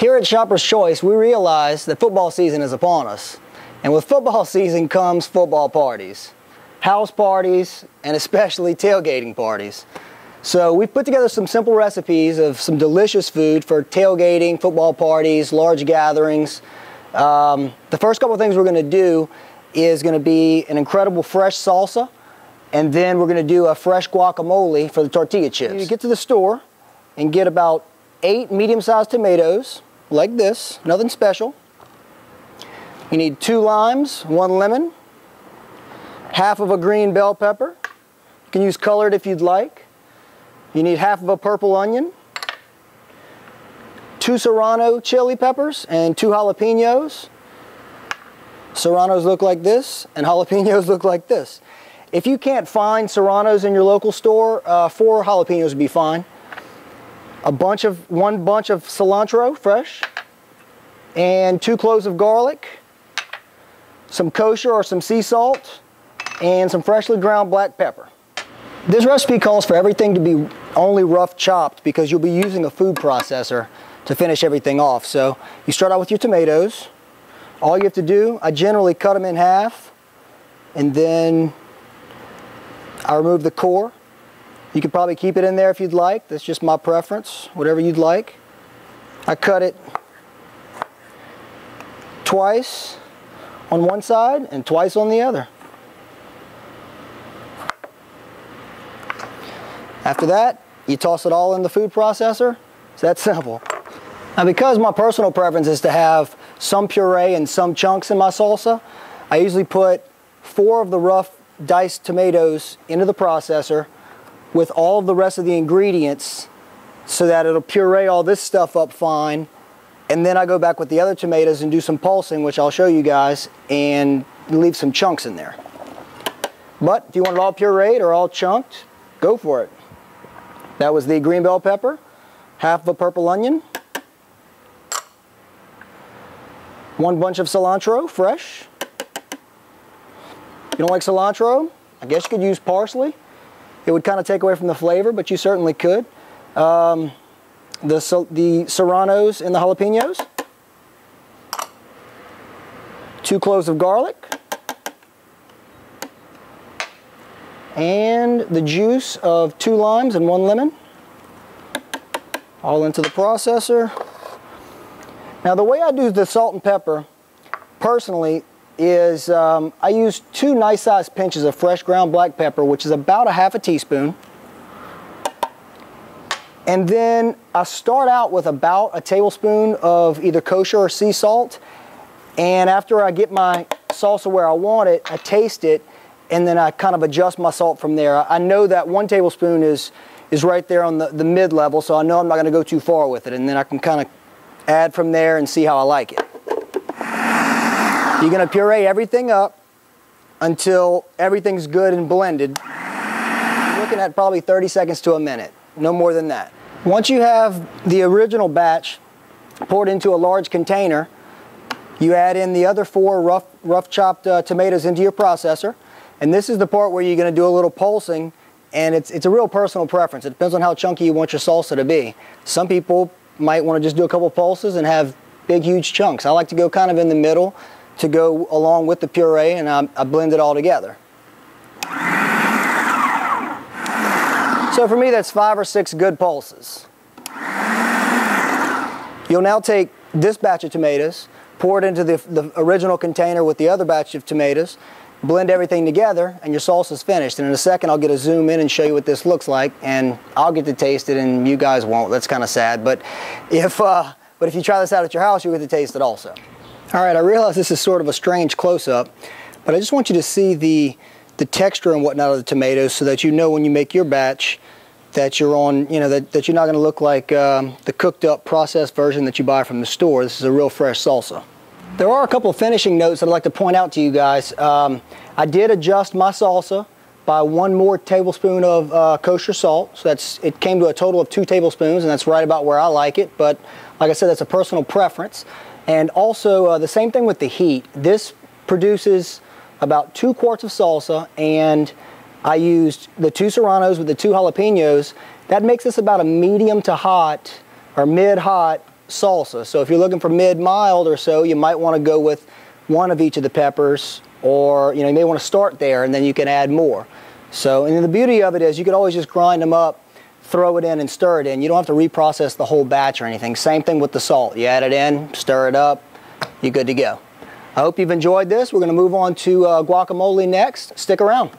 Here at Shopper's Choice, we realize that football season is upon us. And with football season comes football parties, house parties, and especially tailgating parties. So we've put together some simple recipes of some delicious food for tailgating, football parties, large gatherings. The first couple of things we're going to do is going to be an incredible fresh salsa, and then we're going to do a fresh guacamole for the tortilla chips. You get to the store and get about 8 medium-sized tomatoes, like this, nothing special. You need 2 limes, 1 lemon, half of a green bell pepper. You can use colored if you'd like. You need half of a purple onion, 2 serrano chili peppers, and 2 jalapenos. Serranos look like this, and jalapenos look like this. If you can't find serranos in your local store, 4 jalapenos would be fine. One bunch of cilantro, fresh, and 2 cloves of garlic, some kosher or some sea salt, and some freshly ground black pepper. This recipe calls for everything to be only rough chopped because you'll be using a food processor to finish everything off. So you start out with your tomatoes. All you have to do, I generally cut them in half, and then I remove the core. You could probably keep it in there if you'd like. That's just my preference, whatever you'd like. I cut it twice on one side and twice on the other. After that, you toss it all in the food processor. It's that simple. Now, because my personal preference is to have some puree and some chunks in my salsa, I usually put 4 of the rough diced tomatoes into the processor with all of the rest of the ingredients so that it'll puree all this stuff up fine. And then I go back with the other tomatoes and do some pulsing, which I'll show you guys, and leave some chunks in there. But if you want it all pureed or all chunked, go for it. That was the green bell pepper, half of a purple onion, 1 bunch of cilantro, fresh. If you don't like cilantro, I guess you could use parsley. It would kind of take away from the flavor, but you certainly could. The serranos and the jalapenos. 2 cloves of garlic. And the juice of 2 limes and 1 lemon. All into the processor. Now, the way I do the salt and pepper, personally, is I use 2 nice sized pinches of fresh ground black pepper, which is about a half a teaspoon. And then I start out with about a tablespoon of either kosher or sea salt. And after I get my salsa where I want it, I taste it, and then I kind of adjust my salt from there. I know that 1 tablespoon is right there on the mid-level, so I know I'm not going to go too far with it. And then I can kind of add from there and see how I like it. You're going to puree everything up until everything's good and blended. You're looking at probably 30 seconds to a minute, no more than that. Once you have the original batch poured into a large container, you add in the other 4 rough chopped tomatoes into your processor. And this is the part where you're going to do a little pulsing, and it's a real personal preference. It depends on how chunky you want your salsa to be. Some people might want to just do a couple pulses and have big, huge chunks. I like to go kind of in the middle to go along with the puree, and I blend it all together. So for me, that's 5 or 6 good pulses. You'll now take this batch of tomatoes, pour it into the original container with the other batch of tomatoes, blend everything together, and your salsa's finished. And in a second, I'll get a zoom in and show you what this looks like, and I'll get to taste it, and you guys won't. That's kind of sad, but if you try this out at your house, you'll get to taste it also. All right, I realize this is sort of a strange close-up, but I just want you to see the texture and whatnot of the tomatoes so that you know when you make your batch that you're on, that you're not going to look like the cooked-up processed version that you buy from the store. This is a real fresh salsa. There are a couple of finishing notes that I'd like to point out to you guys. I did adjust my salsa by 1 more tablespoon of kosher salt. So it came to a total of 2 tablespoons, and that's right about where I like it. But like I said, that's a personal preference. And also the same thing with the heat. This produces about 2 quarts of salsa, and I used the 2 serranos with the 2 jalapenos. That makes this about a medium to hot or mid-hot salsa. So if you're looking for mid-mild or so, you might want to go with one of each of the peppers, or you may want to start there and then you can add more. So, and the beauty of it is you can always just grind them up, throw it in and stir it in. You don't have to reprocess the whole batch or anything. Same thing with the salt. You add it in, stir it up, you're good to go. I hope you've enjoyed this. We're going to move on to guacamole next. Stick around.